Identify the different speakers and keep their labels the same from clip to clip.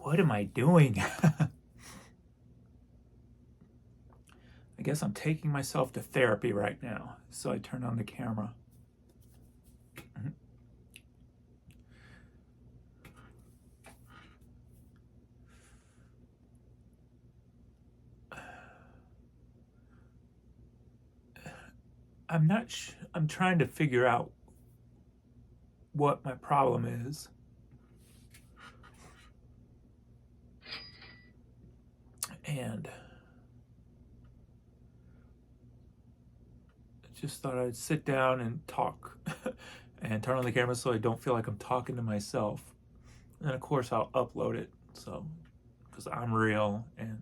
Speaker 1: What am I doing? I guess I'm taking myself to therapy right now. So I turn on the camera. I'm trying to figure out what my problem is. And I just thought I'd sit down and talk and turn on the camera so I don't feel like I'm talking to myself. And of course, I'll upload it so because I'm real and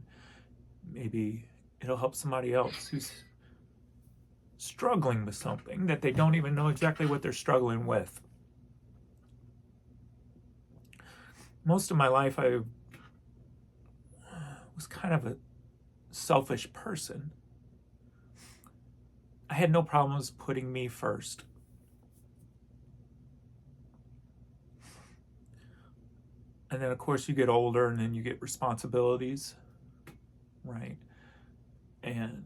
Speaker 1: maybe it'll help somebody else who's struggling with something that they don't even know exactly what they're struggling with. Most of my life, I was kind of a selfish person. I had no problems putting me first. And then, of course, you get older and then you get responsibilities, right? And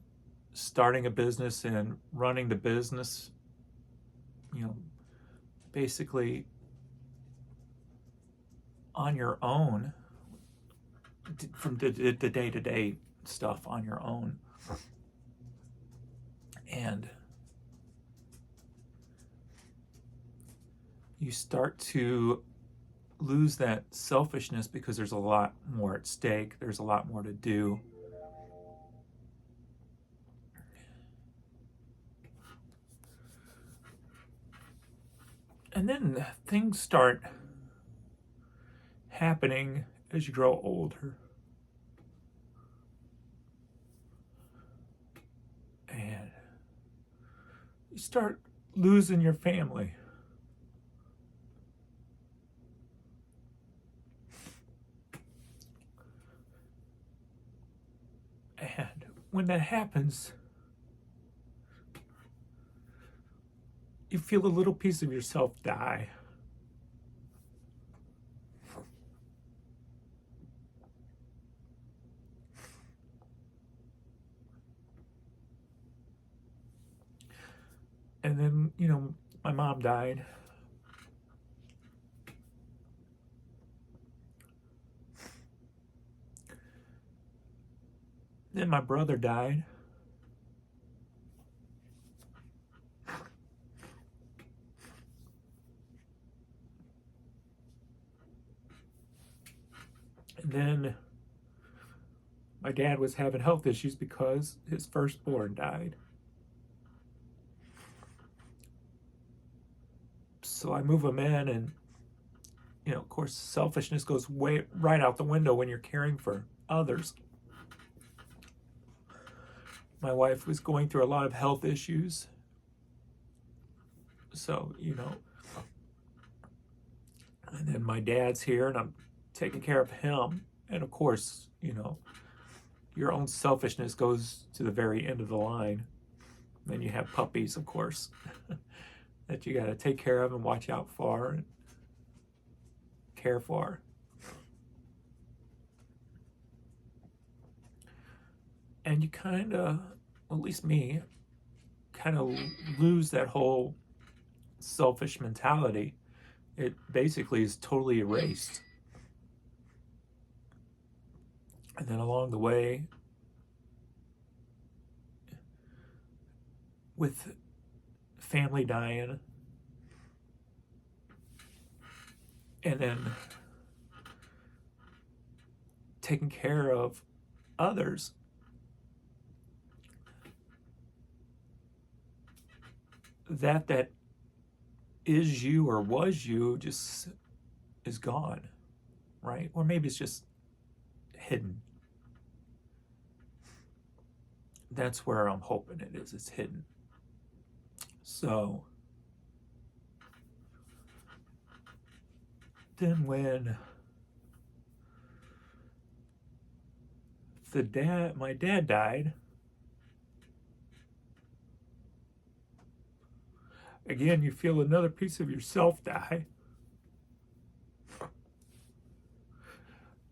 Speaker 1: starting a business and running the business, basically on your own, from the day-to-day stuff on your own. And you start to lose that selfishness because there's a lot more at stake. There's a lot more to do. And then things start happening as you grow older. And you start losing your family. And when that happens, you feel a little piece of yourself die. And then, my mom died. Then my brother died. And then my dad was having health issues because his firstborn died. So I move him in, and of course, selfishness goes way right out the window when you're caring for others. My wife was going through a lot of health issues. So, and then my dad's here and I'm taking care of him. And of course, your own selfishness goes to the very end of the line. Then you have puppies, of course, that you got to take care of and watch out for and care for. And you kind of, at least me, kind of lose that whole selfish mentality. It basically is totally erased. And then along the way, with family dying, and then taking care of others, that is you or was you just is gone, right? Or maybe it's just hidden. That's where I'm hoping it is. It's hidden. So then when my dad died, again, you feel another piece of yourself die.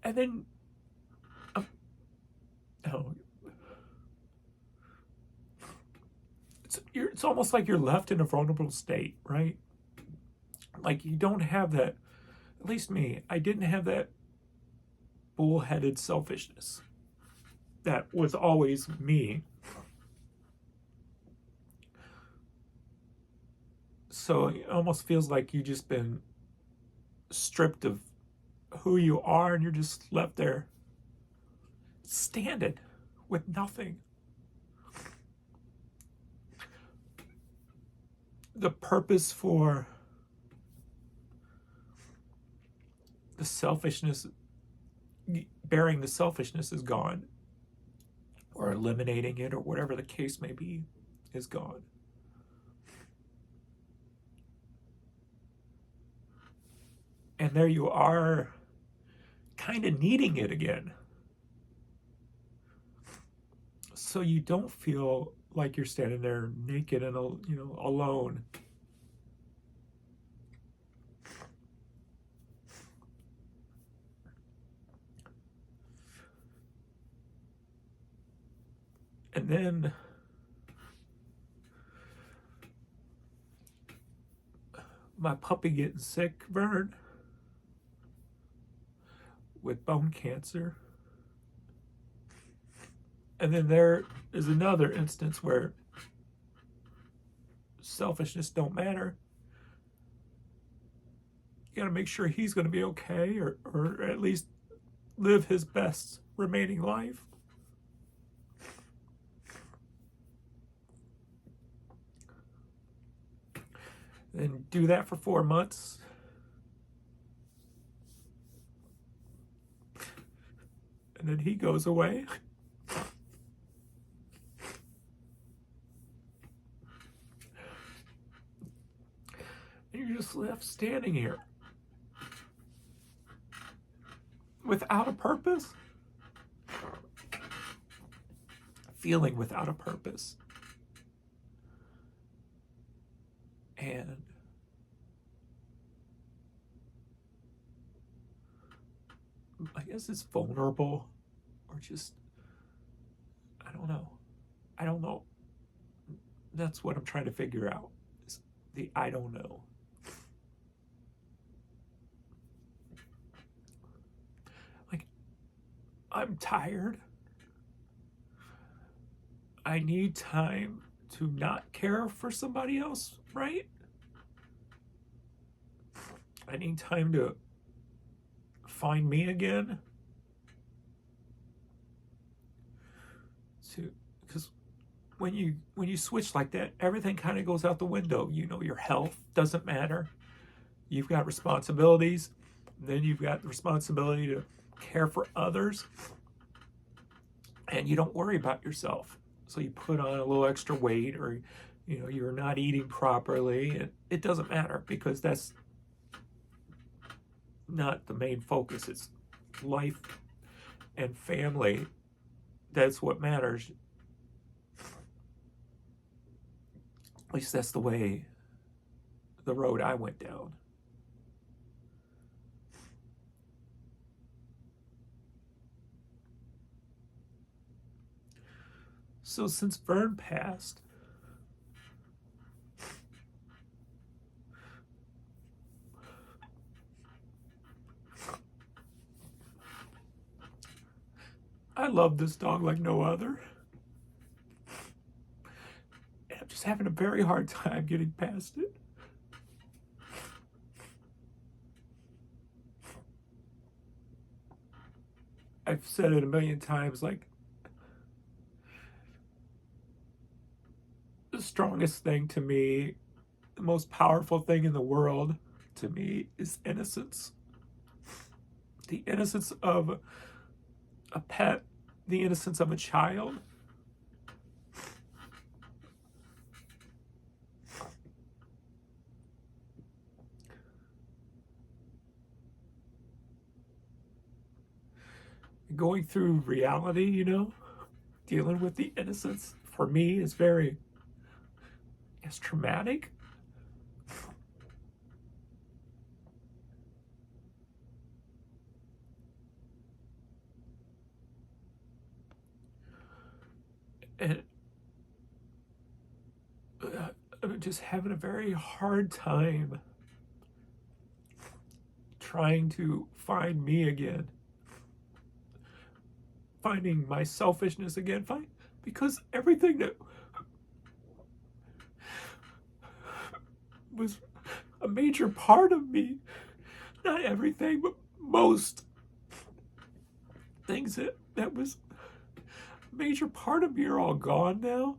Speaker 1: And then, oh, it's almost like you're left in a vulnerable state, right? Like you don't have that, at least me, I didn't have that bullheaded selfishness that was always me. So it almost feels like you just been stripped of who you are and you're just left there standing with nothing. The purpose for the selfishness, bearing the selfishness is gone, or eliminating it, or whatever the case may be, is gone. And there you are, kind of needing it again. So you don't feel like you're standing there naked and alone. And then my puppy getting sick, Vern, with bone cancer. And then there is another instance where selfishness don't matter. You gotta make sure he's gonna be okay, or at least live his best remaining life. Then do that for 4 months. And then he goes away. And you're just left standing here without a purpose, feeling without a purpose. And I guess it's vulnerable, or just, I don't know. That's what I'm trying to figure out, is the I don't know. Like, I'm tired. I need time to not care for somebody else, right? I need time to find me again. Because when you switch like that, everything kind of goes out the window. Your health doesn't matter. You've got responsibilities. Then you've got the responsibility to care for others. And you don't worry about yourself. So you put on a little extra weight, or you're not eating properly, and it doesn't matter, because that's not the main focus. It's life and family. That's what matters. At least that's the road I went down. So since Vern passed, I love this dog like no other. And I'm just having a very hard time getting past it. I've said it a million times, like, the strongest thing to me, the most powerful thing in the world to me, is innocence. The innocence of a pet, the innocence of a child. Going through reality, dealing with the innocence, for me, is very, it's traumatic. just having a very hard time trying to find me again, finding my selfishness again, because everything that was a major part of me, not everything, but most things that was a major part of me are all gone now.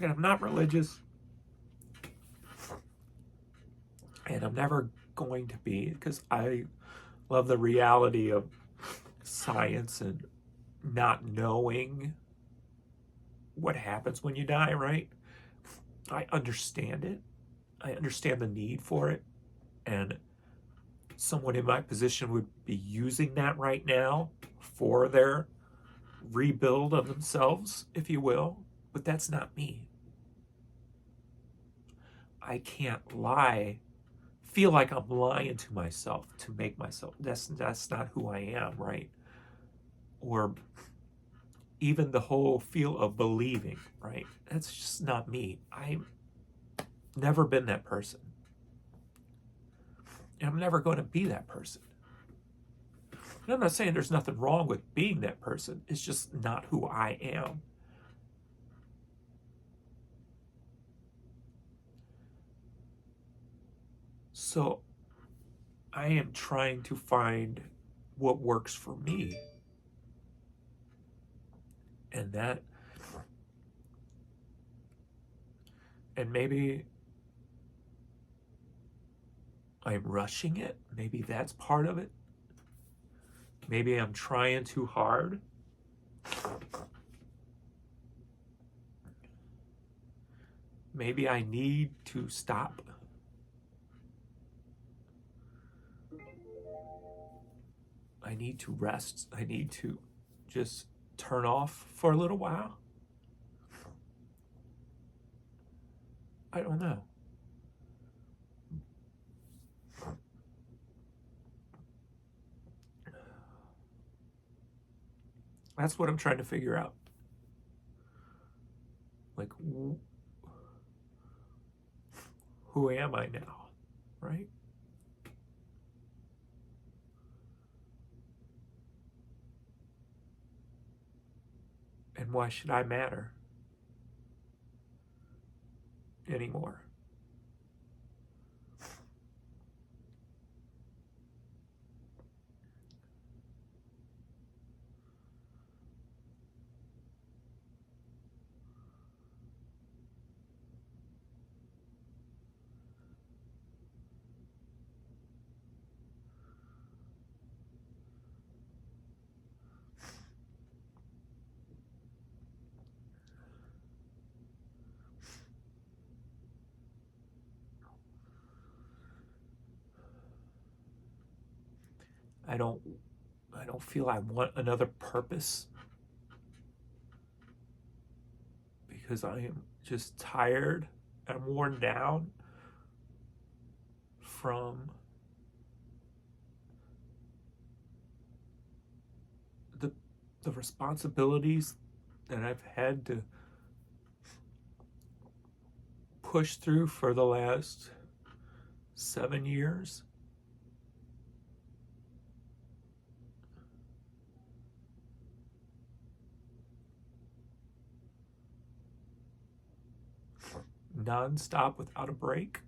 Speaker 1: And I'm not religious, and I'm never going to be, because I love the reality of science and not knowing what happens when you die, right? I understand it. I understand the need for it. And someone in my position would be using that right now for their rebuild of themselves, if you will. But that's not me. I can't feel like I'm lying to myself to make myself. That's not who I am, right? Or even the whole feel of believing, right? That's just not me. I've never been that person. And I'm never going to be that person. And I'm not saying there's nothing wrong with being that person. It's just not who I am. So I am trying to find what works for me. And maybe I'm rushing it. Maybe that's part of it. Maybe I'm trying too hard. Maybe I need to stop. I need to rest. I need to just turn off for a little while. I don't know. That's what I'm trying to figure out. Like, who am I now, right? And why should I matter anymore? I don't feel I want another purpose, because I am just tired and worn down from the responsibilities that I've had to push through for the last 7 years. Non-stop without a break.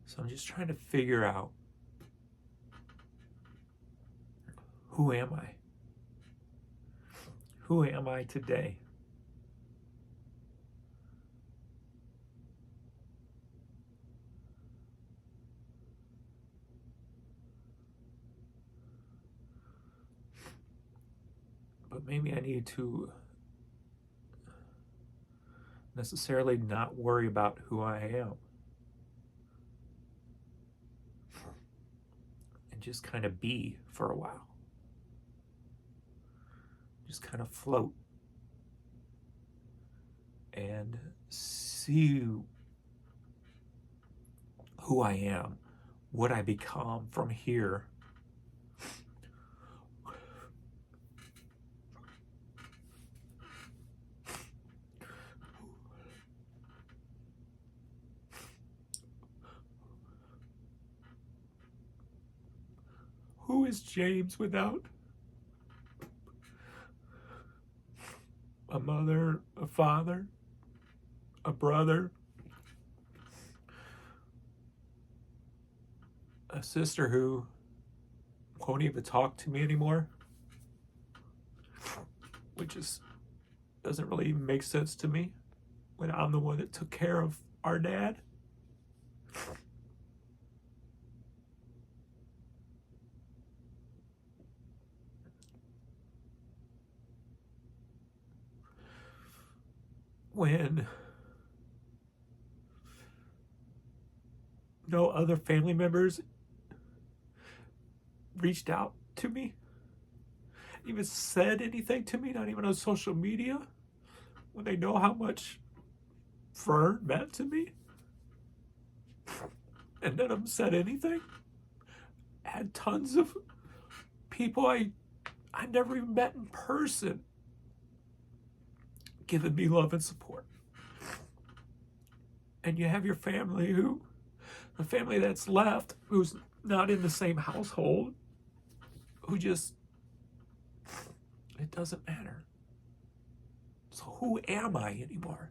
Speaker 1: So I'm just trying to figure out, who am I? Who am I today? But maybe I need to necessarily not worry about who I am, and just kind of be for a while. Just kind of float and see who I am, what I become from here. Who is James without a mother, a father, a brother, a sister who won't even talk to me anymore? Which doesn't really even make sense to me when I'm the one that took care of our dad. When no other family members reached out to me, even said anything to me, not even on social media, when they know how much Fern meant to me, and none of them said anything. Had tons of people I never even met in person giving me love and support. And you have your family the family that's left, who's not in the same household, who just, it doesn't matter. So who am I anymore?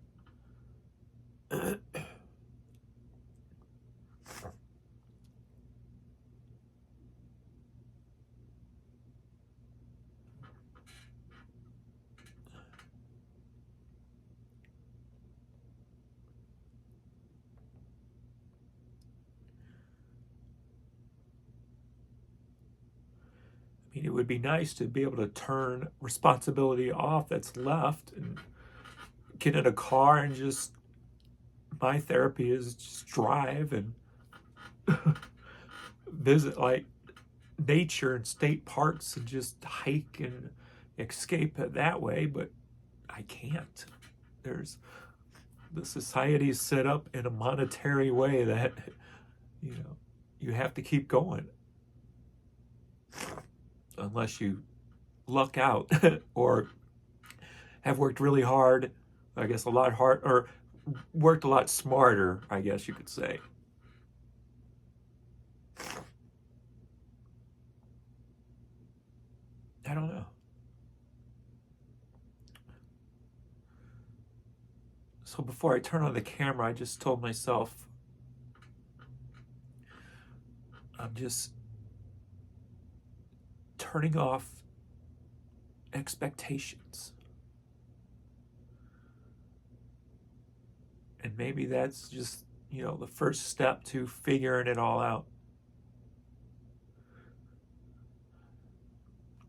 Speaker 1: I mean, it would be nice to be able to turn responsibility off that's left and get in a car and just, my therapy is just drive and visit like nature and state parks and just hike and escape it that way, but I can't. The society is set up in a monetary way that, you have to keep going. Unless you luck out or have worked really hard, I guess a lot hard, or worked a lot smarter, I guess you could say. I don't know. So before I turn on the camera, I just told myself, I'm just turning off expectations. And maybe that's just, the first step to figuring it all out.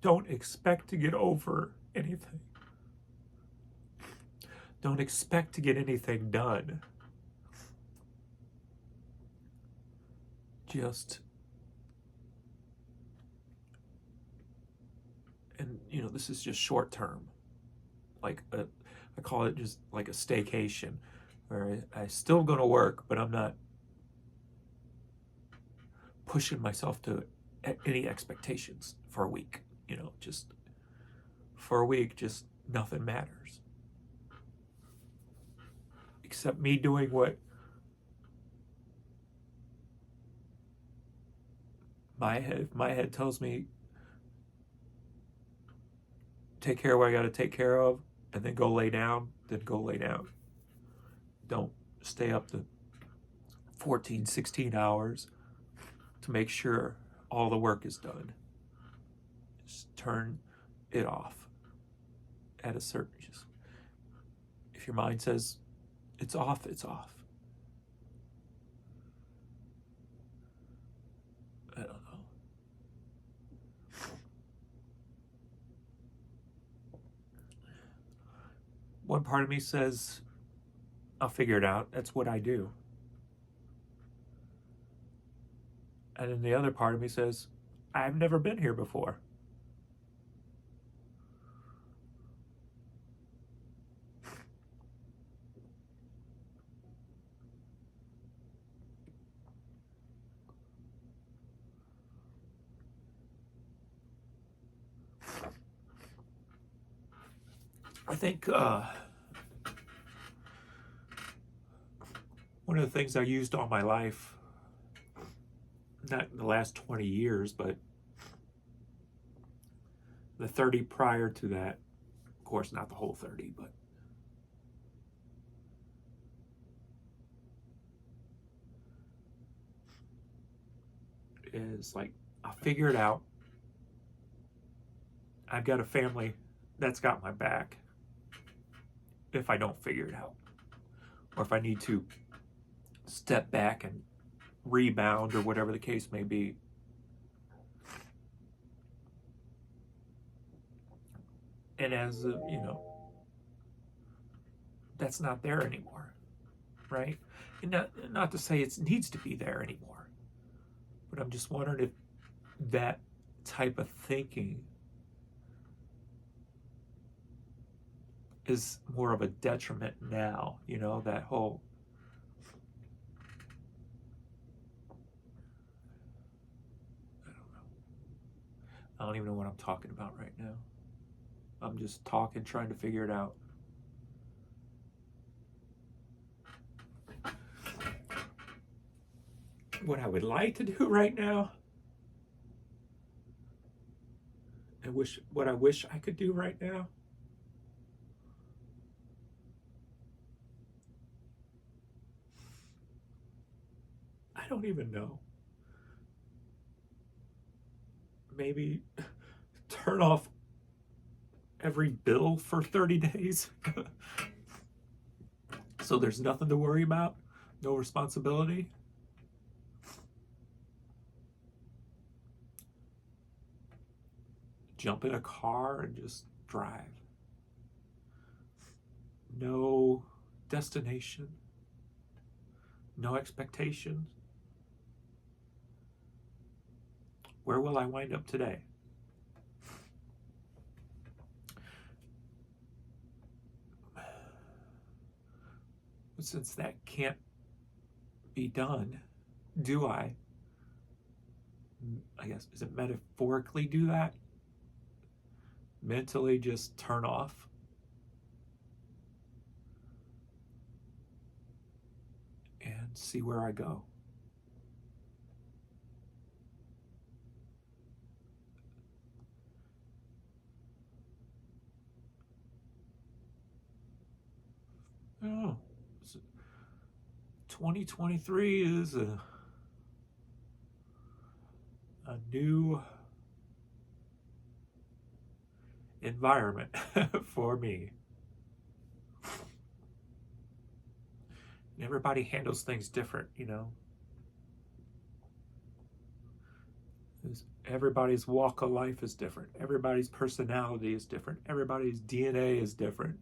Speaker 1: Don't expect to get over anything. Don't expect to get anything done. This is just short term. I call it just like a staycation, where I still gonna work, but I'm not pushing myself to any expectations for a week. Just for a week, just nothing matters. Except me doing what my head tells me, take care of what I got to take care of, and then go lay down, Don't stay up to 14, 16 hours to make sure all the work is done. Just turn it off at a certain, if your mind says it's off, it's off. I don't know. One part of me says, I'll figure it out. That's what I do. And then the other part of me says, I've never been here before. I think one of the things I used all my life, not in the last 20 years, but the 30 prior to that, of course, not the whole 30, but is like, I'll figure it out. I've got a family that's got my back if I don't figure it out, or if I need to step back and rebound, or whatever the case may be. And as that's not there anymore, right? And not to say it needs to be there anymore, but I'm just wondering if that type of thinking is more of a detriment now, that whole I don't even know what I'm talking about right now. I'm just talking, trying to figure it out. What I would like to do right now, and what I wish I could do right now, I don't even know. Maybe turn off every bill for 30 days so there's nothing to worry about, no responsibility. Jump in a car and just drive. No destination, no expectations. Where will I wind up today? But since that can't be done, do I guess, is it metaphorically do that? Mentally just turn off? And see where I go. Oh, 2023 is a new environment for me. And everybody handles things different, Everybody's walk of life is different. Everybody's personality is different. Everybody's DNA is different,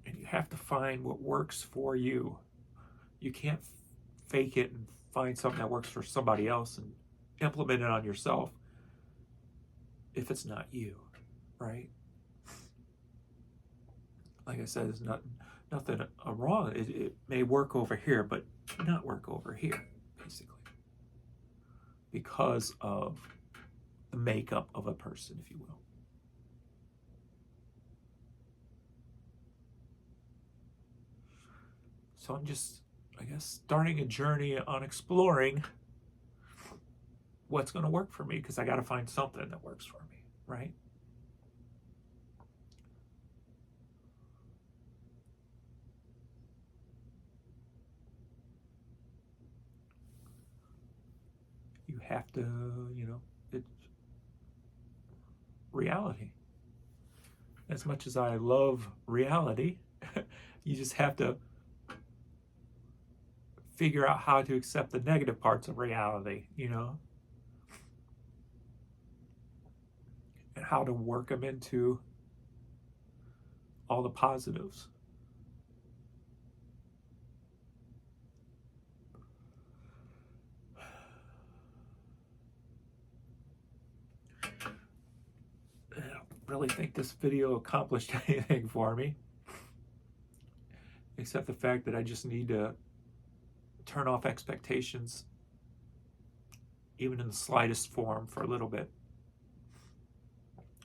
Speaker 1: And you have to find what works for you. You can't fake it and find something that works for somebody else and implement it on yourself if it's not you, right? Like I said, there's nothing wrong. It may work over here, but not work over here, basically, because of the makeup of a person, if you will. So I'm just, I guess, starting a journey on exploring what's going to work for me, because I got to find something that works for me, right? You have to, it's reality. As much as I love reality, you just have to figure out how to accept the negative parts of reality, and how to work them into all the positives. I don't really think this video accomplished anything for me, except the fact that I just need to turn off expectations, even in the slightest form, for a little bit.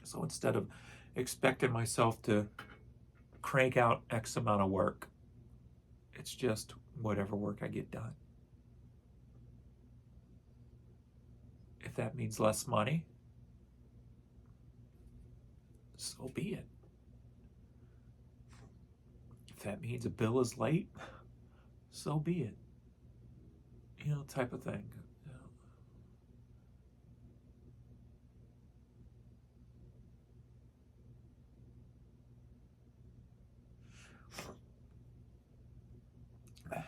Speaker 1: So instead of expecting myself to crank out X amount of work, it's just whatever work I get done. If that means less money, so be it. If that means a bill is late, so be it. Type of thing. I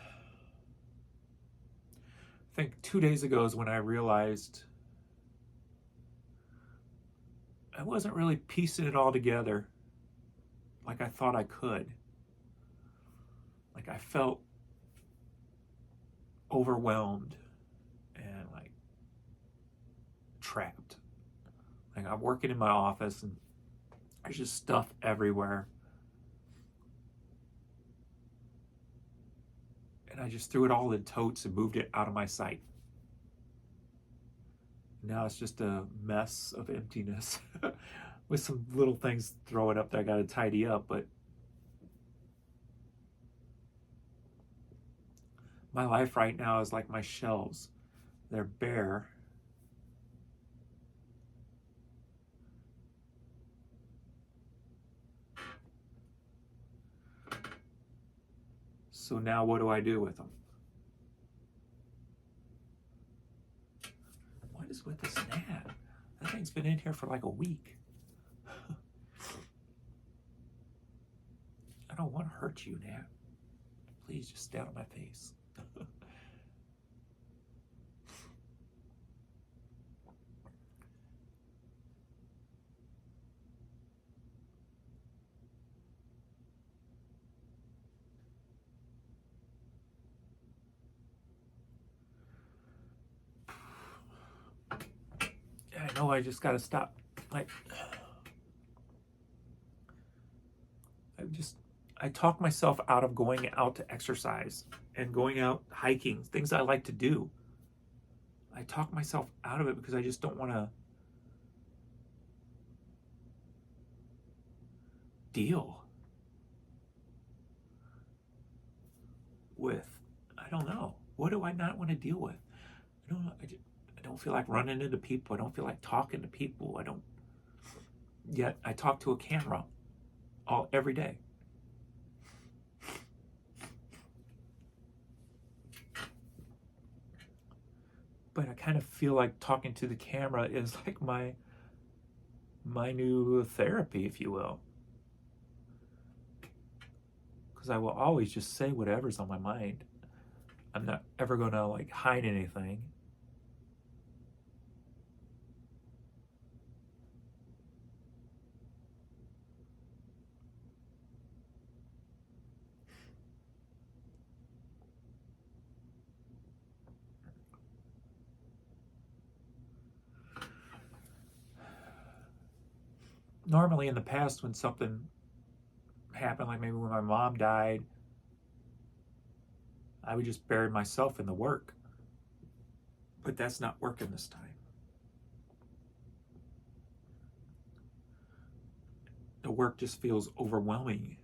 Speaker 1: think 2 days ago is when I realized I wasn't really piecing it all together like I thought I could. Like I felt overwhelmed and like trapped. Like I'm working in my office and there's just stuff everywhere. And I just threw it all in totes and moved it out of my sight. Now it's just a mess of emptiness with some little things throwing up that I got to tidy up. But my life right now is like my shelves. They're bare. So now what do I do with them? What is with this gnat? That thing's been in here for like a week. I don't want to hurt you, gnat. Please just stay out of my face. I know I just got to stop. I talk myself out of going out to exercise and going out hiking, things I like to do. I talk myself out of it because I just don't want to deal with, I don't know. What do I not want to deal with? I don't know. I don't feel like running into people. I don't feel like talking to people. Yet I talk to a camera every day. But I kind of feel like talking to the camera is like my new therapy, if you will. Because I will always just say whatever's on my mind. I'm not ever going to like hide anything. Normally in the past when something happened, like maybe when my mom died, I would just bury myself in the work. But that's not working this time. The work just feels overwhelming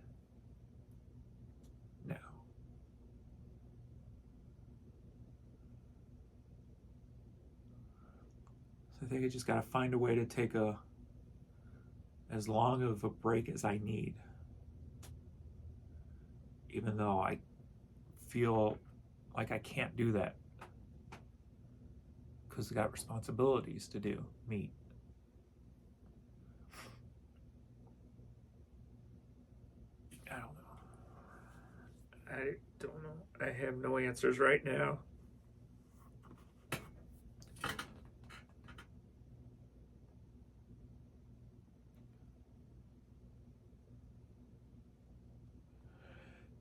Speaker 1: now. So I think I just got to find a way to take as long of a break as I need. Even though I feel like I can't do that because I got responsibilities to meet. I don't know. I have no answers right now.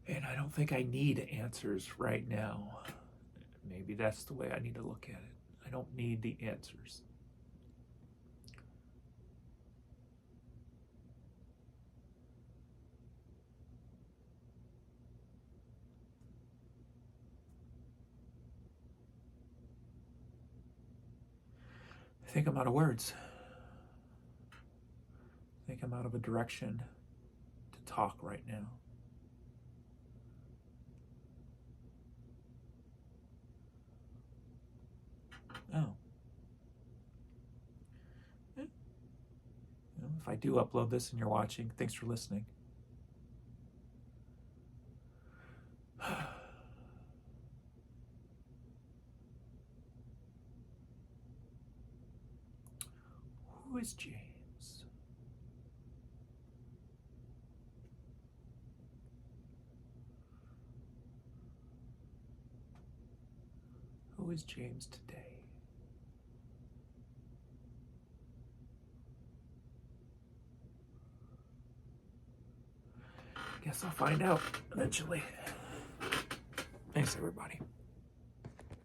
Speaker 1: And I don't think I need answers right now. Maybe that's the way I need to look at it. I don't need the answers. I think I'm out of words. him out of a direction to talk right now. Oh. If I do upload this and you're watching, thanks for listening. Who is James? Who is James today? Guess I'll find out eventually. Thanks, everybody.